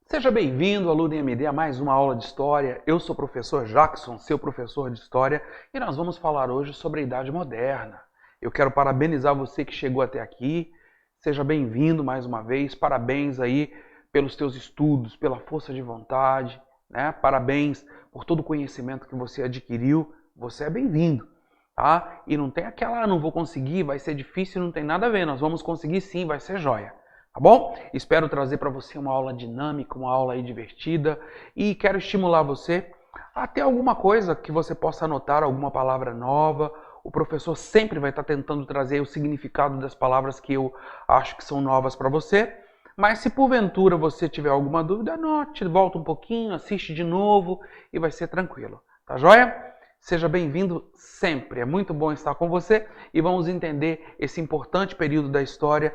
Seja bem-vindo, aluno IMD, a mais uma aula de História. Eu sou o professor Jackson, seu professor de História, e nós vamos falar hoje sobre a Idade Moderna. Eu quero parabenizar você que chegou até aqui. Seja bem-vindo mais uma vez. Parabéns aí pelos teus estudos, pela força de vontade, né? Parabéns por todo o conhecimento que você adquiriu. Você é bem-vindo, tá? E não tem aquela, não vou conseguir, vai ser difícil, não tem nada a ver. Nós vamos conseguir sim, vai ser joia. Tá bom? Espero trazer para você uma aula dinâmica, uma aula aí divertida e quero estimular você a ter alguma coisa que você possa anotar, alguma palavra nova. O professor sempre vai estar tentando trazer o significado das palavras que eu acho que são novas para você. Mas se porventura você tiver alguma dúvida, anote, volta um pouquinho, assiste de novo e vai ser tranquilo. Tá joia? Seja bem-vindo sempre. É muito bom estar com você e vamos entender esse importante período da história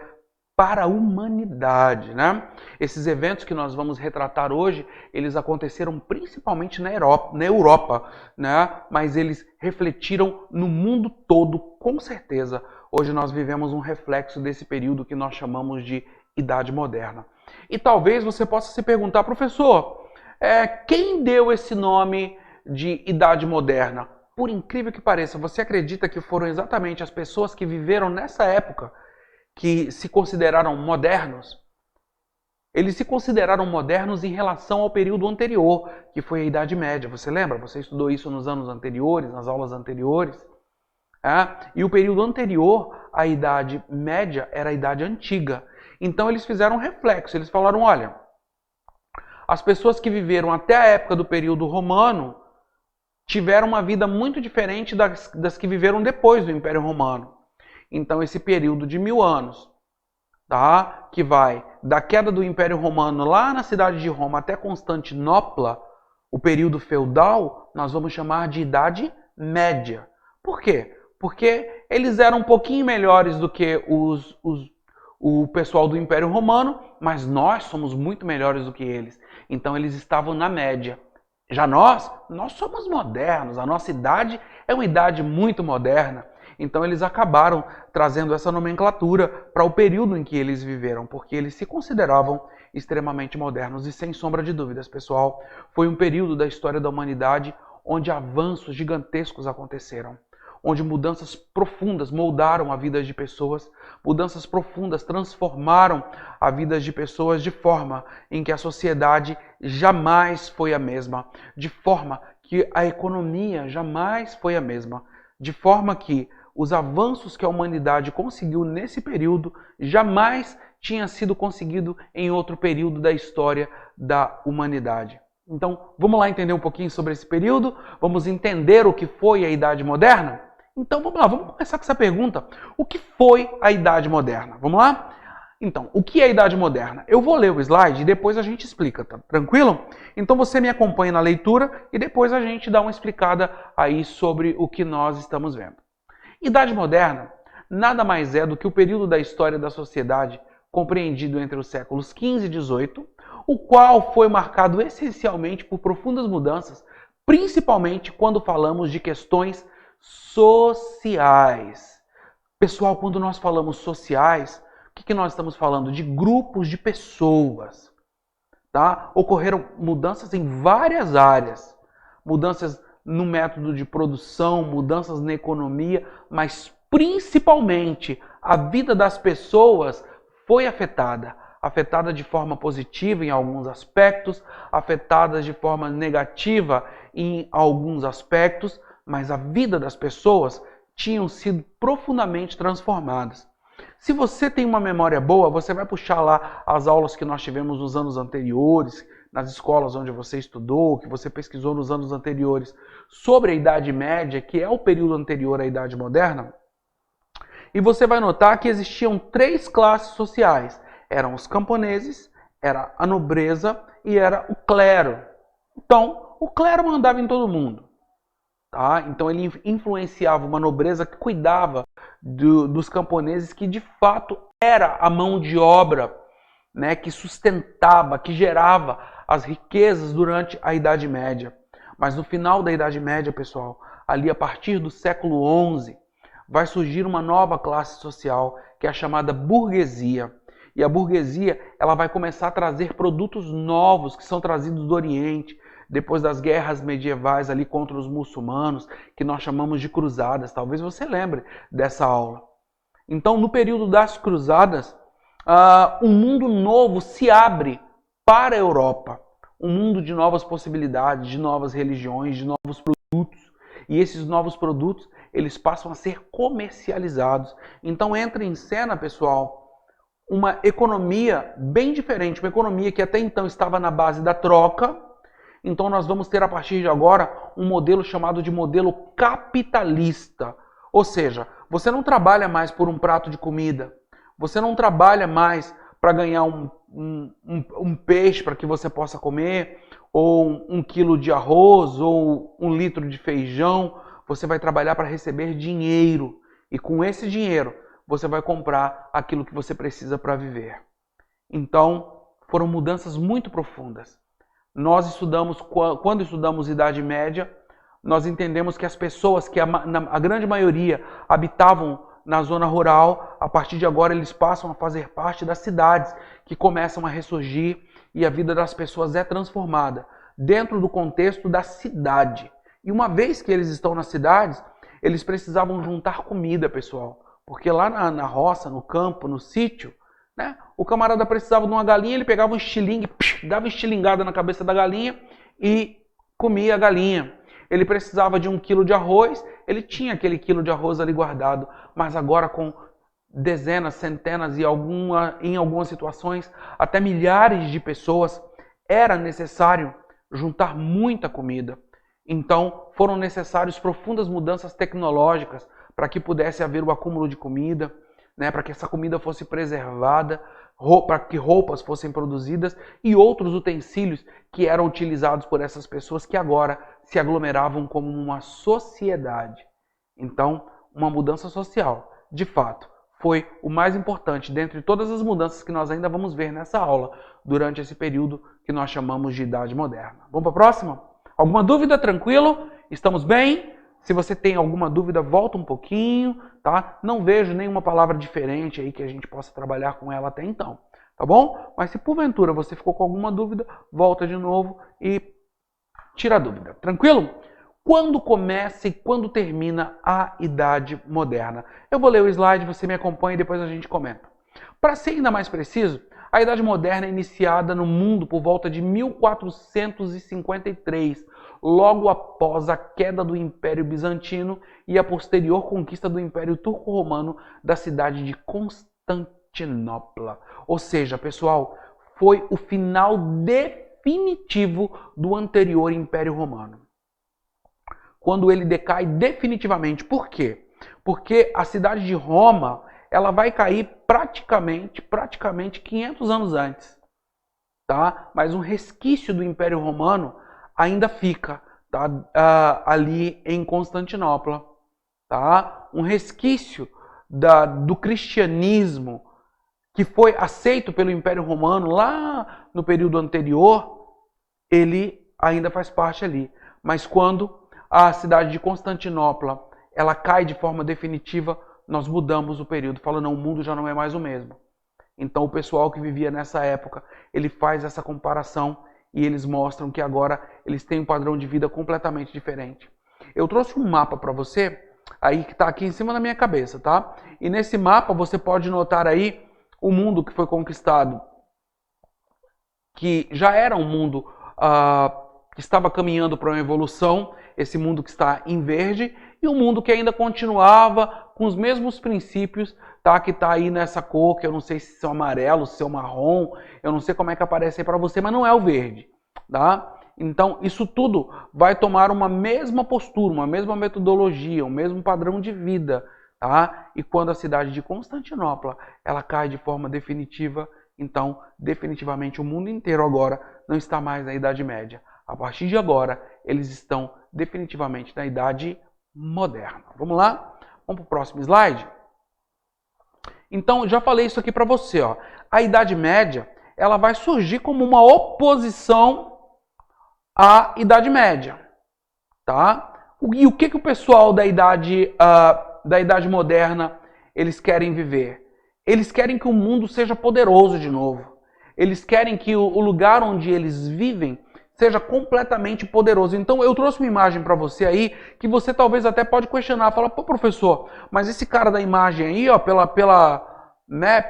para a humanidade, né? Esses eventos que nós vamos retratar hoje, eles aconteceram principalmente na Europa, né? Mas eles refletiram no mundo todo, com certeza. Hoje nós vivemos um reflexo desse período que nós chamamos de Idade Moderna. E talvez você possa se perguntar, professor, quem deu esse nome de Idade Moderna? Por incrível que pareça, você acredita que foram exatamente as pessoas que viveram nessa época que se consideraram modernos? Eles se consideraram modernos em relação ao período anterior, que foi a Idade Média. Você lembra? Você estudou isso nos anos anteriores, nas aulas anteriores. E o período anterior à Idade Média era a Idade Antiga. Então eles fizeram um reflexo. Eles falaram, olha, as pessoas que viveram até a época do período romano tiveram uma vida muito diferente das que viveram depois do Império Romano. Então, esse período de 1000 anos, tá? Que vai da queda do Império Romano lá na cidade de Roma até Constantinopla, o período feudal, nós vamos chamar de Idade Média. Por quê? Porque eles eram um pouquinho melhores do que o pessoal do Império Romano, mas nós somos muito melhores do que eles. Então, eles estavam na média. Já nós somos modernos, a nossa idade é uma idade muito moderna. Então eles acabaram trazendo essa nomenclatura para o período em que eles viveram, porque eles se consideravam extremamente modernos. E sem sombra de dúvidas, pessoal, foi um período da história da humanidade onde avanços gigantescos aconteceram, onde mudanças profundas moldaram a vida de pessoas, mudanças profundas transformaram a vida de pessoas de forma em que a sociedade jamais foi a mesma, de forma que a economia jamais foi a mesma, de forma que os avanços que a humanidade conseguiu nesse período jamais tinha sido conseguido em outro período da história da humanidade. Então, vamos lá entender um pouquinho sobre esse período? Vamos entender o que foi a Idade Moderna? Então, vamos lá, vamos começar com essa pergunta. O que foi a Idade Moderna? Vamos lá? Então, o que é a Idade Moderna? Eu vou ler o slide e depois a gente explica, tá tranquilo? Então você me acompanha na leitura e depois a gente dá uma explicada aí sobre o que nós estamos vendo. Idade Moderna nada mais é do que o período da história da sociedade compreendido entre os séculos XV e XVIII, o qual foi marcado essencialmente por profundas mudanças, principalmente quando falamos de questões sociais. Pessoal, quando nós falamos sociais, o que nós estamos falando? De grupos de pessoas. Tá? Ocorreram mudanças em várias áreas, mudanças no método de produção, mudanças na economia, mas principalmente a vida das pessoas foi afetada. Afetada de forma positiva em alguns aspectos, afetada de forma negativa em alguns aspectos, mas a vida das pessoas tinham sido profundamente transformadas. Se você tem uma memória boa, você vai puxar lá as aulas que nós tivemos nos anos anteriores, nas escolas onde você estudou, que você pesquisou nos anos anteriores, sobre a Idade Média, que é o período anterior à Idade Moderna, e você vai notar que existiam 3 classes sociais. Eram os camponeses, era a nobreza e era o clero. Então, o clero mandava em todo mundo. Tá? Então ele influenciava uma nobreza que cuidava dos camponeses, que de fato era a mão de obra, né, que sustentava, que gerava as riquezas durante a Idade Média. Mas no final da Idade Média, pessoal, ali a partir do século XI, vai surgir uma nova classe social, que é a chamada burguesia. E a burguesia, ela vai começar a trazer produtos novos que são trazidos do Oriente, depois das guerras medievais ali contra os muçulmanos, que nós chamamos de cruzadas. Talvez você lembre dessa aula. Então, no período das cruzadas, um mundo novo se abre para a Europa. Um mundo de novas possibilidades, de novas religiões, de novos produtos. E esses novos produtos, eles passam a ser comercializados. Então entra em cena, pessoal, uma economia bem diferente, uma economia que até então estava na base da troca. Então nós vamos ter a partir de agora um modelo chamado de modelo capitalista. Ou seja, você não trabalha mais por um prato de comida, você não trabalha mais para ganhar um peixe para que você possa comer, ou 1 quilo de arroz, ou 1 litro de feijão. Você vai trabalhar para receber dinheiro. E com esse dinheiro, você vai comprar aquilo que você precisa para viver. Então, foram mudanças muito profundas. Nós estudamos, quando estudamos Idade Média, nós entendemos que as pessoas, que a grande maioria habitavam na zona rural, a partir de agora eles passam a fazer parte das cidades, que começam a ressurgir e a vida das pessoas é transformada dentro do contexto da cidade. E uma vez que eles estão nas cidades, eles precisavam juntar comida, pessoal. Porque lá na roça, no campo, no sítio, né, o camarada precisava de uma galinha, ele pegava um estilingue, dava estilingada na cabeça da galinha e comia a galinha. Ele precisava de 1 quilo de arroz, ele tinha aquele quilo de arroz ali guardado. Mas agora com dezenas, centenas e em algumas situações até milhares de pessoas, era necessário juntar muita comida. Então foram necessárias profundas mudanças tecnológicas para que pudesse haver o acúmulo de comida, né, para que essa comida fosse preservada, para que roupas fossem produzidas e outros utensílios que eram utilizados por essas pessoas que agora se aglomeravam como uma sociedade. Então, uma mudança social, de fato, foi o mais importante dentre todas as mudanças que nós ainda vamos ver nessa aula durante esse período que nós chamamos de Idade Moderna. Vamos para a próxima? Alguma dúvida? Tranquilo? Estamos bem? Se você tem alguma dúvida, volta um pouquinho, tá? Não vejo nenhuma palavra diferente aí que a gente possa trabalhar com ela até então, tá bom? Mas se porventura você ficou com alguma dúvida, volta de novo e tira a dúvida. Tranquilo? Quando começa e quando termina a Idade Moderna? Eu vou ler o slide, você me acompanha e depois a gente comenta. Para ser ainda mais preciso, a Idade Moderna é iniciada no mundo por volta de 1453, logo após a queda do Império Bizantino e a posterior conquista do Império Turco-Romano da cidade de Constantinopla. Ou seja, pessoal, foi o final definitivo do anterior Império Romano. Quando ele decai definitivamente. Por quê? Porque a cidade de Roma, ela vai cair praticamente 500 anos antes, tá? Mas um resquício do Império Romano ainda fica, tá? Ali em Constantinopla, tá? Um resquício do cristianismo que foi aceito pelo Império Romano lá no período anterior, ele ainda faz parte ali. Mas quando a cidade de Constantinopla ela cai de forma definitiva, nós mudamos o período, falando, não, o mundo já não é mais o mesmo. Então o pessoal que vivia nessa época, ele faz essa comparação e eles mostram que agora eles têm um padrão de vida completamente diferente. Eu trouxe um mapa para você, aí que está aqui em cima da minha cabeça, tá? E nesse mapa você pode notar aí o mundo que foi conquistado, que já era um mundo que estava caminhando para uma evolução, esse mundo que está em verde, e um mundo que ainda continuava com os mesmos princípios, tá? Que está aí nessa cor, que eu não sei se são amarelo, se são marrom, eu não sei como é que aparece aí para você, mas não é o verde, tá? Então, isso tudo vai tomar uma mesma postura, uma mesma metodologia, um mesmo padrão de vida, tá? E quando a cidade de Constantinopla, ela cai de forma definitiva, então, definitivamente, o mundo inteiro agora não está mais na Idade Média. A partir de agora, eles estão definitivamente na Idade Moderna. Vamos lá? Vamos para o próximo slide? Então, já falei isso aqui para você, ó. A Idade Média, ela vai surgir como uma oposição à Idade Média, tá? E o pessoal da Idade Moderna, eles querem viver? Eles querem que o mundo seja poderoso de novo. Eles querem que o lugar onde eles vivem seja completamente poderoso. Então eu trouxe uma imagem para você aí que você talvez até pode questionar, falar, pô professor, mas esse cara da imagem aí, ó,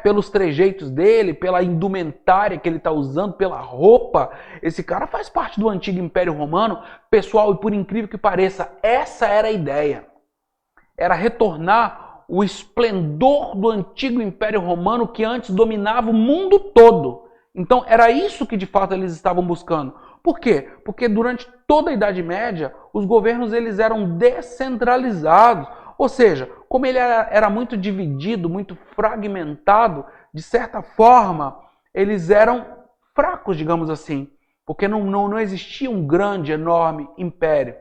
pelos trejeitos dele, pela indumentária que ele está usando, pela roupa, esse cara faz parte do antigo Império Romano. Pessoal, e por incrível que pareça, essa era a ideia. Era retornar o esplendor do antigo Império Romano que antes dominava o mundo todo. Então era isso que de fato eles estavam buscando. Por quê? Porque durante toda a Idade Média, os governos eles eram descentralizados. Ou seja, como ele era muito dividido, muito fragmentado, de certa forma, eles eram fracos, digamos assim. Porque não existia um grande, enorme império.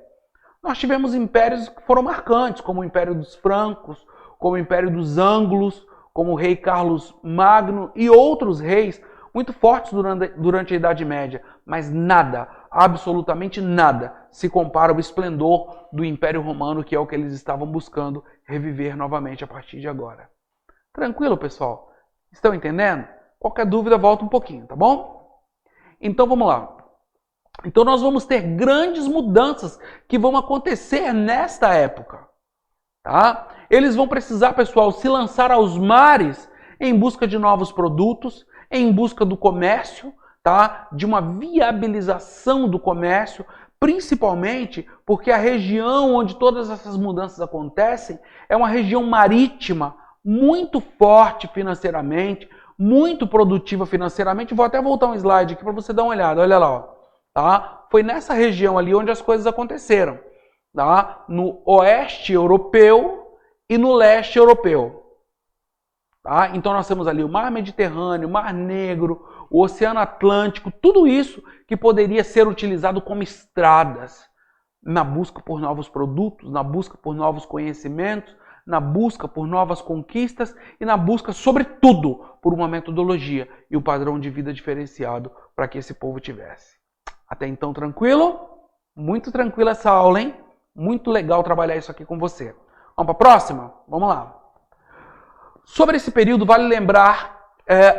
Nós tivemos impérios que foram marcantes, como o Império dos Francos, como o Império dos Ângulos, como o rei Carlos Magno e outros reis muito fortes durante a Idade Média, mas nada, absolutamente nada, se compara ao esplendor do Império Romano, que é o que eles estavam buscando reviver novamente a partir de agora. Tranquilo, pessoal? Estão entendendo? Qualquer dúvida, volta um pouquinho, tá bom? Então vamos lá. Então nós vamos ter grandes mudanças que vão acontecer nesta época. Tá? Eles vão precisar, pessoal, se lançar aos mares em busca de novos produtos, em busca do comércio, tá? De uma viabilização do comércio, principalmente porque a região onde todas essas mudanças acontecem é uma região marítima, muito forte financeiramente, muito produtiva financeiramente. Vou até voltar um slide aqui para você dar uma olhada, olha lá, ó. Tá? Foi nessa região ali onde as coisas aconteceram, tá? No oeste europeu e no leste europeu. Tá? Então nós temos ali o Mar Mediterrâneo, o Mar Negro, o Oceano Atlântico, tudo isso que poderia ser utilizado como estradas na busca por novos produtos, na busca por novos conhecimentos, na busca por novas conquistas e na busca, sobretudo, por uma metodologia e um padrão de vida diferenciado para que esse povo tivesse. Até então, tranquilo? Muito tranquila essa aula, hein? Muito legal trabalhar isso aqui com você. Vamos para a próxima? Vamos lá. Sobre esse período, vale lembrar...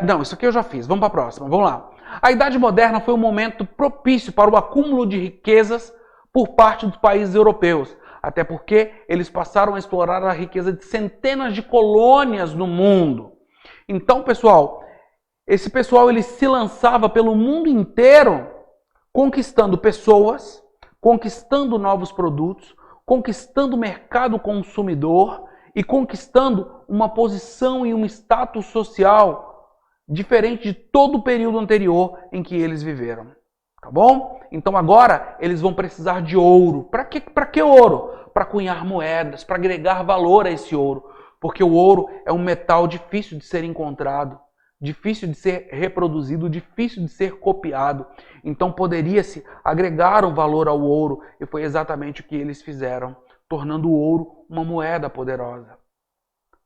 Não, isso aqui eu já fiz. Vamos para a próxima. Vamos lá. A Idade Moderna foi um momento propício para o acúmulo de riquezas por parte dos países europeus. Até porque eles passaram a explorar a riqueza de centenas de colônias no mundo. Então, pessoal, esse pessoal ele se lançava pelo mundo inteiro conquistando pessoas, conquistando novos produtos, conquistando o mercado consumidor e conquistando uma posição e um status social diferente de todo o período anterior em que eles viveram. Tá bom? Então agora eles vão precisar de ouro. Para que ouro? Para cunhar moedas, para agregar valor a esse ouro. Porque o ouro é um metal difícil de ser encontrado, difícil de ser reproduzido, difícil de ser copiado. Então poderia-se agregar um valor ao ouro e foi exatamente o que eles fizeram, tornando o ouro uma moeda poderosa,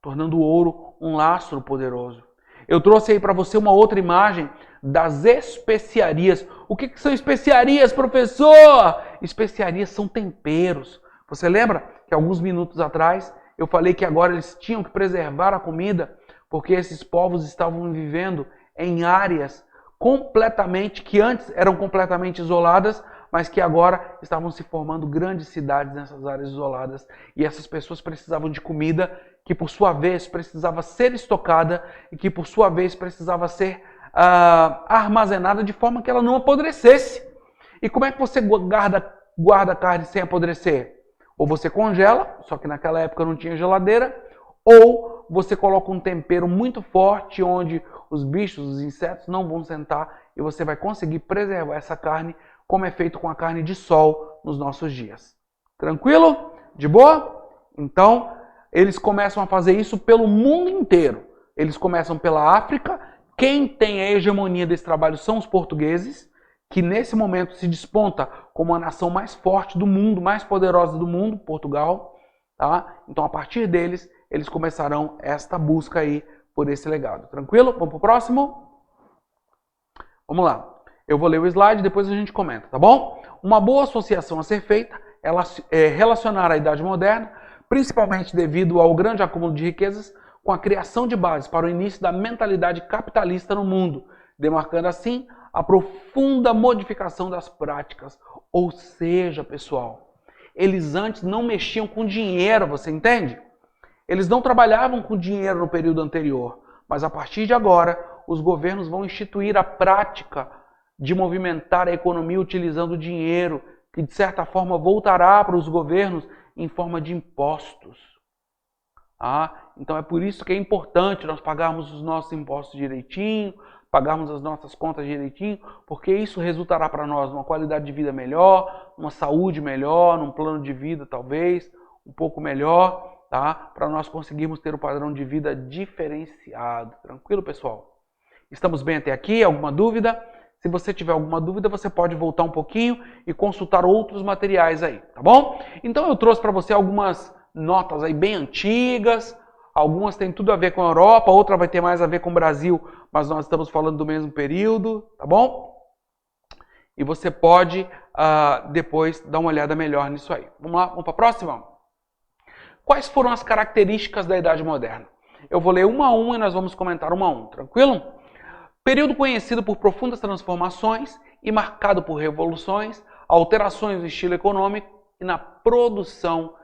tornando o ouro um lastro poderoso. Eu trouxe aí para você uma outra imagem das especiarias. O que são especiarias, professor? Especiarias são temperos. Você lembra que alguns minutos atrás eu falei que agora eles tinham que preservar a comida porque esses povos estavam vivendo em áreas que antes eram completamente isoladas, mas que agora estavam se formando grandes cidades nessas áreas isoladas. E essas pessoas precisavam de comida que, por sua vez, precisava ser estocada e que, por sua vez, precisava ser armazenada de forma que ela não apodrecesse. E como é que você guarda carne sem apodrecer? Ou você congela, só que naquela época não tinha geladeira, ou você coloca um tempero muito forte onde os bichos, os insetos não vão sentar e você vai conseguir preservar essa carne como é feito com a carne de sol nos nossos dias. Tranquilo? De boa? Então, eles começam a fazer isso pelo mundo inteiro. Eles começam pela África. Quem tem a hegemonia desse trabalho são os portugueses, que nesse momento se desponta como a nação mais forte do mundo, mais poderosa do mundo, Portugal. Tá? Então, a partir deles, eles começarão esta busca aí por esse legado. Tranquilo? Vamos para o próximo? Vamos lá. Eu vou ler o slide, depois a gente comenta, tá bom? Uma boa associação a ser feita é relacionar a Idade Moderna, principalmente devido ao grande acúmulo de riquezas, com a criação de bases para o início da mentalidade capitalista no mundo, demarcando assim a profunda modificação das práticas. Ou seja, pessoal, eles antes não mexiam com dinheiro, você entende? Eles não trabalhavam com dinheiro no período anterior, mas a partir de agora, os governos vão instituir a prática de movimentar a economia utilizando o dinheiro, que de certa forma voltará para os governos em forma de impostos. Então é por isso que é importante nós pagarmos os nossos impostos direitinho, pagarmos as nossas contas direitinho, porque isso resultará para nós numa qualidade de vida melhor, uma saúde melhor, num plano de vida talvez um pouco melhor, tá? Para nós conseguirmos ter um padrão de vida diferenciado. Tranquilo, pessoal? Estamos bem até aqui? Alguma dúvida? Se você tiver alguma dúvida, você pode voltar um pouquinho e consultar outros materiais aí, tá bom? Então eu trouxe para você algumas notas aí bem antigas, algumas têm tudo a ver com a Europa, outra vai ter mais a ver com o Brasil, mas nós estamos falando do mesmo período, tá bom? E você pode depois dar uma olhada melhor nisso aí. Vamos lá, vamos para a próxima? Quais foram as características da Idade Moderna? Eu vou ler uma a uma e nós vamos comentar uma a uma, tranquilo? Período conhecido por profundas transformações e marcado por revoluções, alterações no estilo econômico e na produção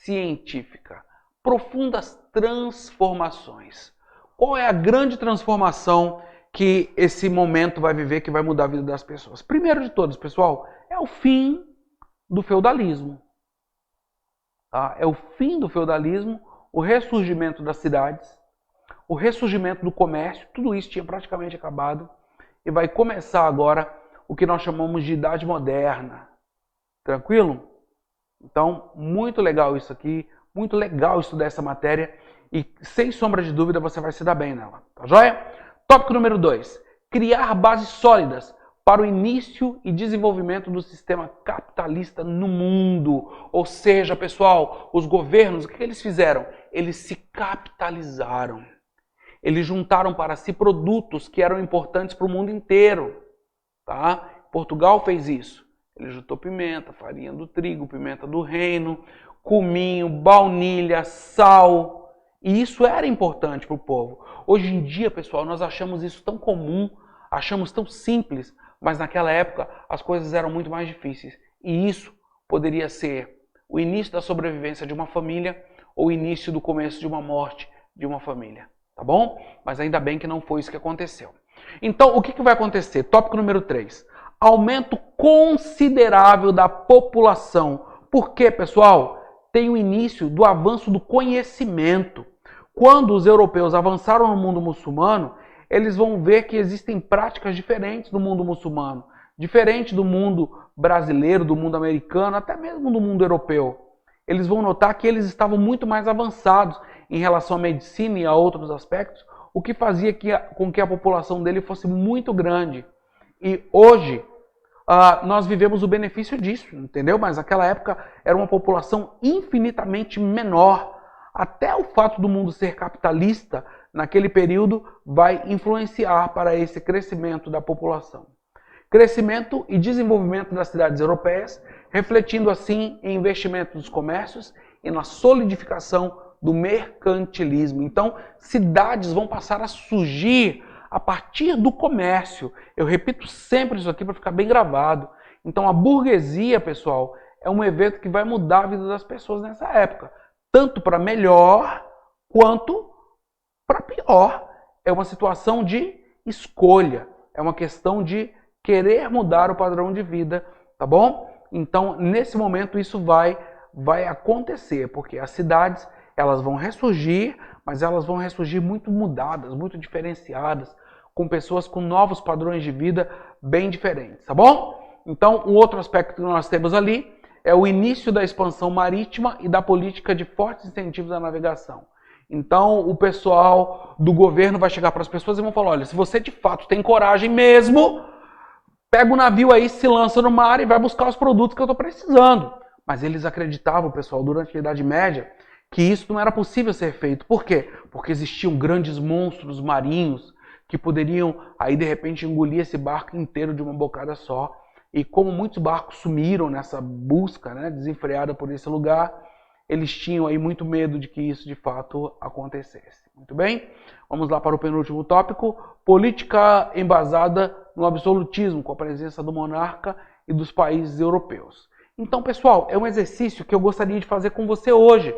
científica. Profundas transformações. Qual é a grande transformação que esse momento vai viver, que vai mudar a vida das pessoas? Primeiro de todos, pessoal, é o fim do feudalismo. É o fim do feudalismo, o ressurgimento das cidades, o ressurgimento do comércio, tudo isso tinha praticamente acabado e vai começar agora o que nós chamamos de Idade Moderna. Tranquilo? Então, muito legal isso aqui, muito legal estudar essa matéria e, sem sombra de dúvida, você vai se dar bem nela. Tá joia? Tópico número 2. Criar bases sólidas para o início e desenvolvimento do sistema capitalista no mundo. Ou seja, pessoal, os governos, o que eles fizeram? Eles se capitalizaram. Eles juntaram para si produtos que eram importantes para o mundo inteiro. Tá? Portugal fez isso. Ele juntou pimenta, farinha do trigo, pimenta do reino, cominho, baunilha, sal. E isso era importante para o povo. Hoje em dia, pessoal, nós achamos isso tão comum, achamos tão simples, mas naquela época as coisas eram muito mais difíceis. E isso poderia ser o início da sobrevivência de uma família ou o início do começo de uma morte de uma família. Tá bom? Mas ainda bem que não foi isso que aconteceu. Então, o que vai acontecer? Tópico número 3. Aumento considerável da população. Por quê, pessoal? Tem o início do avanço do conhecimento. Quando os europeus avançaram no mundo muçulmano, eles vão ver que existem práticas diferentes no mundo muçulmano. Diferente do mundo brasileiro, do mundo americano, até mesmo do mundo europeu. Eles vão notar que eles estavam muito mais avançados em relação à medicina e a outros aspectos, o que fazia com que a população dele fosse muito grande. E hoje, nós vivemos o benefício disso, entendeu? Mas naquela época era uma população infinitamente menor. Até o fato do mundo ser capitalista, naquele período, vai influenciar para esse crescimento da população. Crescimento e desenvolvimento das cidades europeias, refletindo assim em investimento nos comércios e na solidificação do mercantilismo. Então, cidades vão passar a surgir a partir do comércio. Eu repito sempre isso aqui para ficar bem gravado. Então, a burguesia, pessoal, é um evento que vai mudar a vida das pessoas nessa época. Tanto para melhor, quanto para pior. É uma situação de escolha. É uma questão de querer mudar o padrão de vida, tá bom? Então, nesse momento, isso vai acontecer, porque as cidades, elas vão ressurgir, mas elas vão ressurgir muito mudadas, muito diferenciadas, com pessoas com novos padrões de vida bem diferentes, tá bom? Então, um outro aspecto que nós temos ali é o início da expansão marítima e da política de fortes incentivos à navegação. Então, o pessoal do governo vai chegar para as pessoas e vão falar, olha, se você de fato tem coragem mesmo, pega o navio aí, se lança no mar e vai buscar os produtos que eu estou precisando. Mas eles acreditavam, pessoal, durante a Idade Média, que isso não era possível ser feito. Por quê? Porque existiam grandes monstros marinhos que poderiam, aí de repente, engolir esse barco inteiro de uma bocada só. E como muitos barcos sumiram nessa busca, né, desenfreada por esse lugar, eles tinham aí muito medo de que isso de fato acontecesse. Muito bem? Vamos lá para o penúltimo tópico, política embasada no absolutismo, com a presença do monarca e dos países europeus. Então, pessoal, é um exercício que eu gostaria de fazer com você hoje.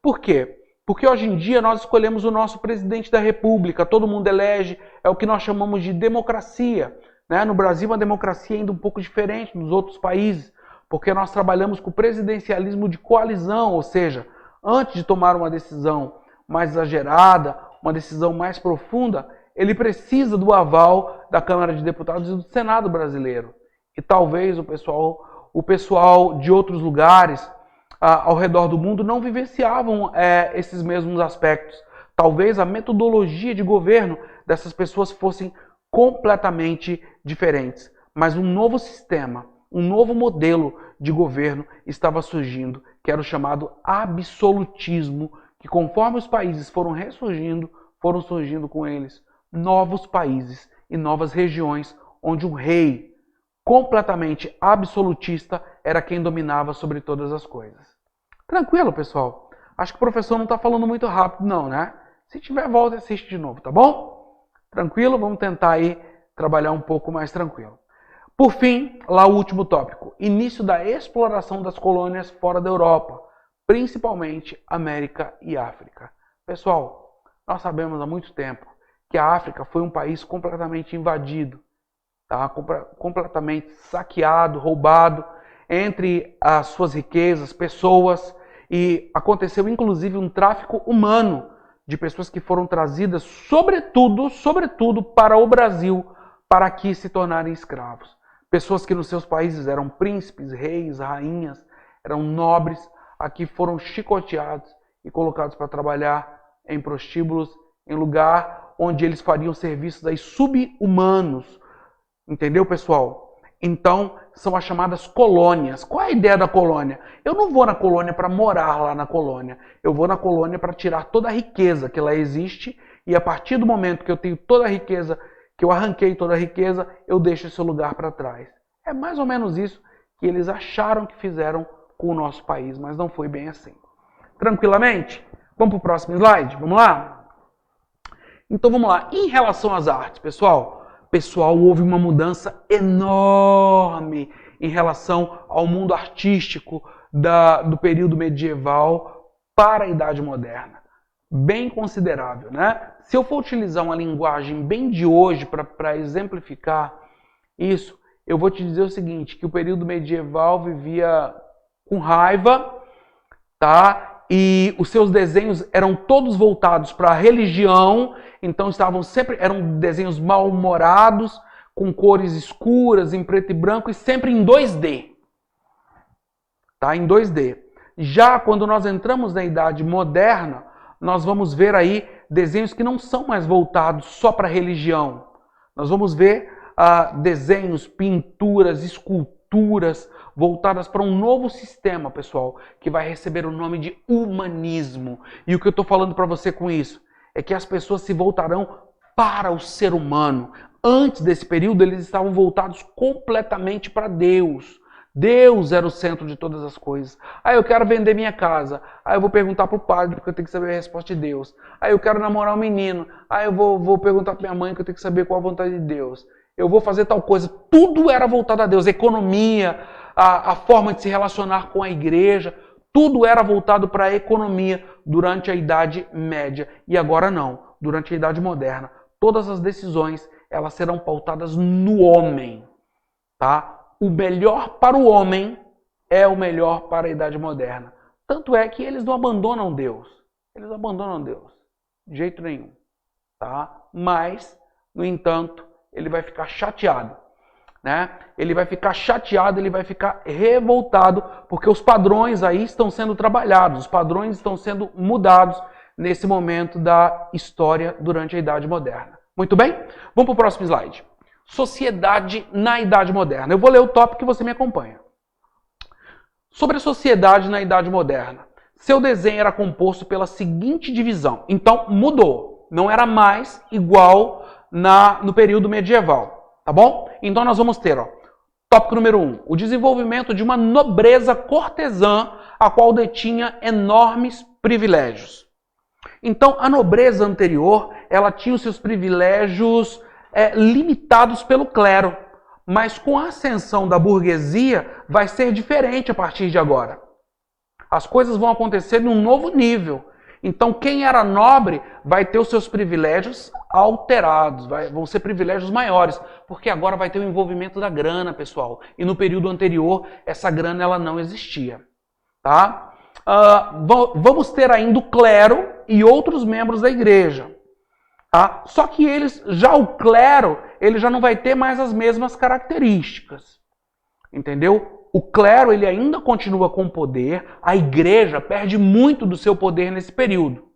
Por quê? Porque hoje em dia nós escolhemos o nosso presidente da República, todo mundo elege, é o que nós chamamos de democracia. Né? No Brasil, uma democracia ainda um pouco diferente dos outros países, porque nós trabalhamos com o presidencialismo de coalizão, ou seja, antes de tomar uma decisão mais exagerada, uma decisão mais profunda, ele precisa do aval da Câmara de Deputados e do Senado brasileiro. E talvez o pessoal de outros lugares ao redor do mundo não vivenciavam esses mesmos aspectos. Talvez a metodologia de governo dessas pessoas fossem completamente diferentes. Mas um novo sistema, um novo modelo de governo estava surgindo, que era o chamado absolutismo, que conforme os países foram ressurgindo, foram surgindo com eles novos países e novas regiões onde o rei completamente absolutista era quem dominava sobre todas as coisas. Tranquilo, pessoal? Acho que o professor não está falando muito rápido não, né? Se tiver, volta e assiste de novo, tá bom? Tranquilo? Vamos tentar aí trabalhar um pouco mais tranquilo. Por fim, lá o último tópico, início da exploração das colônias fora da Europa, principalmente América e África. Pessoal, nós sabemos há muito tempo que a África foi um país completamente invadido, tá? Completamente saqueado, roubado, entre as suas riquezas, pessoas, e aconteceu inclusive um tráfico humano de pessoas que foram trazidas, sobretudo para o Brasil, para aqui se tornarem escravos. Pessoas que nos seus países eram príncipes, reis, rainhas, eram nobres, aqui foram chicoteados e colocados para trabalhar em prostíbulos, em lugar onde eles fariam serviços aí sub-humanos. Entendeu, pessoal? Então, são as chamadas colônias. Qual é a ideia da colônia? Eu não vou na colônia para morar lá na colônia. Eu vou na colônia para tirar toda a riqueza que lá existe e a partir do momento que eu tenho toda a riqueza, que eu arranquei toda a riqueza, eu deixo esse lugar para trás. É mais ou menos isso que eles acharam que fizeram com o nosso país, mas não foi bem assim. Tranquilamente? Vamos para o próximo slide? Vamos lá? Então vamos lá. Em relação às artes, pessoal, houve uma mudança enorme em relação ao mundo artístico do período medieval para a Idade Moderna. Bem considerável, né? Se eu for utilizar uma linguagem bem de hoje para exemplificar isso, eu vou te dizer o seguinte, que o período medieval vivia com raiva, tá? E os seus desenhos eram todos voltados para a religião, então eram desenhos mal-humorados, com cores escuras, em preto e branco e sempre em 2D. Tá? Em 2D. Já quando nós entramos na Idade Moderna, nós vamos ver aí desenhos que não são mais voltados só para a religião. Nós vamos ver desenhos, pinturas, esculturas voltadas para um novo sistema, pessoal, que vai receber o nome de humanismo. E o que eu estou falando para você com isso é que as pessoas se voltarão para o ser humano. Antes desse período, eles estavam voltados completamente para Deus. Deus era o centro de todas as coisas. Aí eu quero vender minha casa. Aí eu vou perguntar para o padre, porque eu tenho que saber a resposta de Deus. Aí eu quero namorar um menino. Aí eu vou perguntar para minha mãe, que eu tenho que saber qual a vontade de Deus. Eu vou fazer tal coisa. Tudo era voltado a Deus. A economia, a forma de se relacionar com a igreja, tudo era voltado para a economia durante a Idade Média. E agora não. Durante a Idade Moderna, todas as decisões elas serão pautadas no homem. Tá? O melhor para o homem é o melhor para a Idade Moderna. Tanto é que eles não abandonam Deus. Eles não abandonam Deus. De jeito nenhum. Tá? Mas, no entanto, ele vai ficar chateado. Né? Ele vai ficar chateado, ele vai ficar revoltado, porque os padrões aí estão sendo trabalhados, os padrões estão sendo mudados nesse momento da história durante a Idade Moderna. Muito bem? Vamos para o próximo slide. Sociedade na Idade Moderna. Eu vou ler o tópico que você me acompanha. Sobre a sociedade na Idade Moderna. Seu desenho era composto pela seguinte divisão. Então, mudou. Não era mais igual no período medieval. Tá bom? Então, nós vamos ter, tópico número 1. O desenvolvimento de uma nobreza cortesã a qual detinha enormes privilégios. Então, a nobreza anterior, ela tinha os seus privilégios limitados pelo clero, mas com a ascensão da burguesia vai ser diferente a partir de agora. As coisas vão acontecer num novo nível. Então, quem era nobre vai ter os seus privilégios alterados, vão ser privilégios maiores, porque agora vai ter o envolvimento da grana, pessoal. E no período anterior, essa grana ela não existia. Tá? Vamos ter ainda o clero e outros membros da igreja. Tá? Só que o clero, ele já não vai ter mais as mesmas características. Entendeu? O clero ele ainda continua com poder, a igreja perde muito do seu poder nesse período.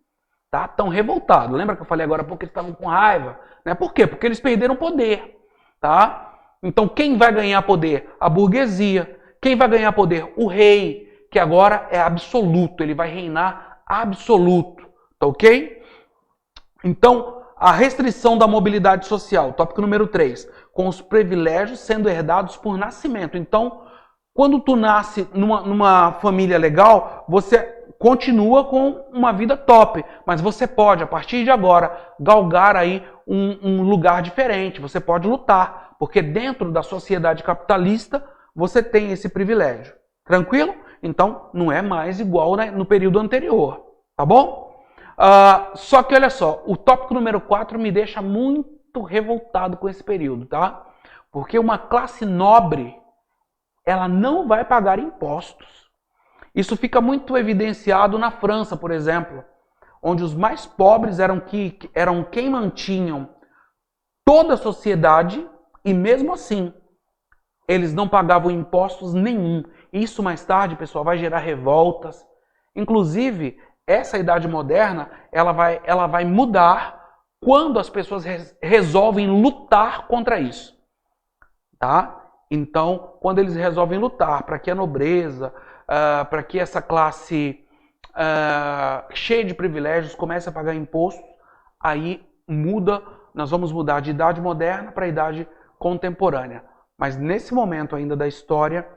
Tá? Estão revoltados. Lembra que eu falei agora há pouco que eles estavam com raiva? Né? Por quê? Porque eles perderam poder. Tá? Então quem vai ganhar poder? A burguesia. Quem vai ganhar poder? O rei, que agora é absoluto, ele vai reinar absoluto. Tá ok? Então, a restrição da mobilidade social, tópico número 3, com os privilégios sendo herdados por nascimento. Então, quando tu nasce numa família legal, você continua com uma vida top, mas você pode, a partir de agora, galgar aí um lugar diferente, você pode lutar, porque dentro da sociedade capitalista, você tem esse privilégio. Tranquilo? Então, não é mais igual no período anterior, tá bom? Só que, olha só, o tópico número 4 me deixa muito revoltado com esse período, tá? Porque uma classe nobre, ela não vai pagar impostos. Isso fica muito evidenciado na França, por exemplo, onde os mais pobres eram quem mantinham toda a sociedade e mesmo assim eles não pagavam impostos nenhum. Isso mais tarde, pessoal, vai gerar revoltas. Inclusive, essa idade moderna, ela vai mudar quando as pessoas resolvem lutar contra isso. Tá? Então, quando eles resolvem lutar para que a nobreza, para que essa classe cheia de privilégios comece a pagar impostos, aí nós vamos mudar de idade moderna para a idade contemporânea. Mas nesse momento ainda da história,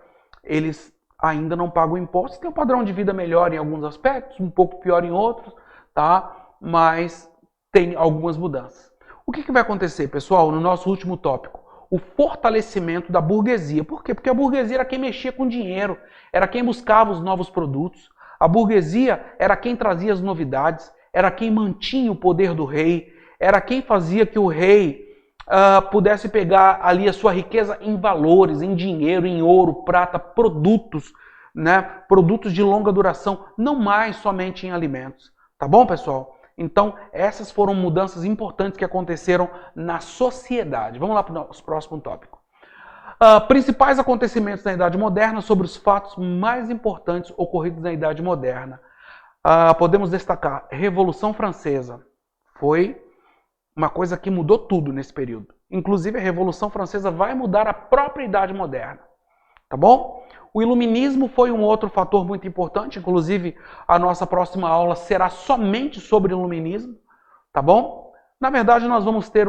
eles ainda não pagam impostos, tem um padrão de vida melhor em alguns aspectos, um pouco pior em outros, tá? Mas tem algumas mudanças. O que vai acontecer, pessoal, no nosso último tópico? O fortalecimento da burguesia. Por quê? Porque a burguesia era quem mexia com dinheiro, era quem buscava os novos produtos. A burguesia era quem trazia as novidades, era quem mantinha o poder do rei, era quem fazia que o rei pudesse pegar ali a sua riqueza em valores, em dinheiro, em ouro, prata, produtos, né? Produtos de longa duração, não mais somente em alimentos. Tá bom, pessoal? Então, essas foram mudanças importantes que aconteceram na sociedade. Vamos lá para o nosso próximo tópico. Principais acontecimentos na Idade Moderna sobre os fatos mais importantes ocorridos na Idade Moderna. Podemos destacar Revolução Francesa. Foi uma coisa que mudou tudo nesse período. Inclusive, a Revolução Francesa vai mudar a própria Idade Moderna. Tá bom? O iluminismo foi um outro fator muito importante. Inclusive, a nossa próxima aula será somente sobre iluminismo. Tá bom? Na verdade, nós vamos ter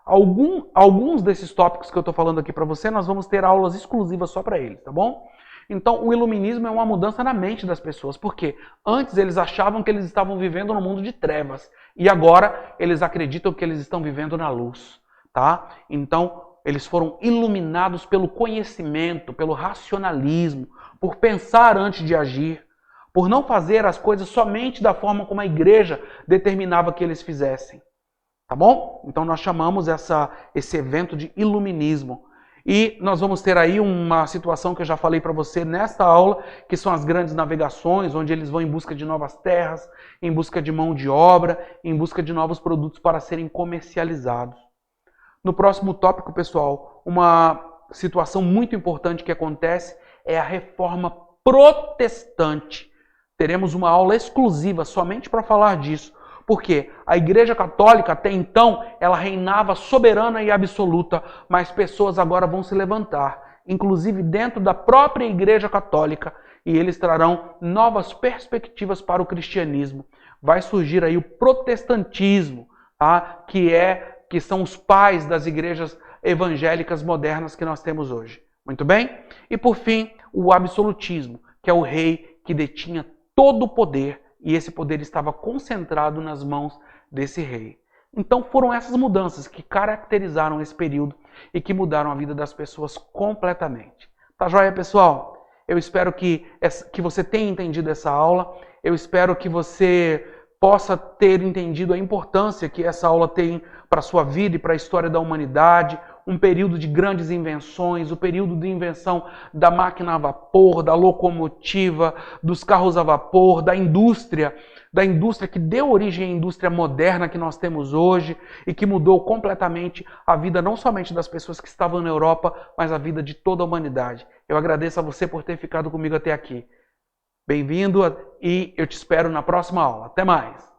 alguns desses tópicos que eu estou falando aqui para você, nós vamos ter aulas exclusivas só para eles. Tá bom? Então, o iluminismo é uma mudança na mente das pessoas. Por quê? Antes eles achavam que eles estavam vivendo no mundo de trevas. E agora eles acreditam que eles estão vivendo na luz. Tá? Então, eles foram iluminados pelo conhecimento, pelo racionalismo, por pensar antes de agir, por não fazer as coisas somente da forma como a igreja determinava que eles fizessem. Tá bom? Então, nós chamamos esse evento de iluminismo. E nós vamos ter aí uma situação que eu já falei para você nesta aula, que são as grandes navegações, onde eles vão em busca de novas terras, em busca de mão de obra, em busca de novos produtos para serem comercializados. No próximo tópico, pessoal, uma situação muito importante que acontece é a reforma protestante. Teremos uma aula exclusiva somente para falar disso. Porque a Igreja Católica, até então, ela reinava soberana e absoluta, mas pessoas agora vão se levantar, inclusive dentro da própria Igreja Católica, e eles trarão novas perspectivas para o cristianismo. Vai surgir aí o protestantismo, tá? que são os pais das igrejas evangélicas modernas que nós temos hoje. Muito bem? E por fim, o absolutismo, que é o rei que detinha todo o poder e esse poder estava concentrado nas mãos desse rei. Então foram essas mudanças que caracterizaram esse período e que mudaram a vida das pessoas completamente. Tá joia, pessoal? Eu espero que você tenha entendido essa aula. Eu espero que você possa ter entendido a importância que essa aula tem para a sua vida e para a história da humanidade. Um período de grandes invenções, o período de invenção da máquina a vapor, da locomotiva, dos carros a vapor, da indústria que deu origem à indústria moderna que nós temos hoje e que mudou completamente a vida não somente das pessoas que estavam na Europa, mas a vida de toda a humanidade. Eu agradeço a você por ter ficado comigo até aqui. Bem-vindo e eu te espero na próxima aula. Até mais!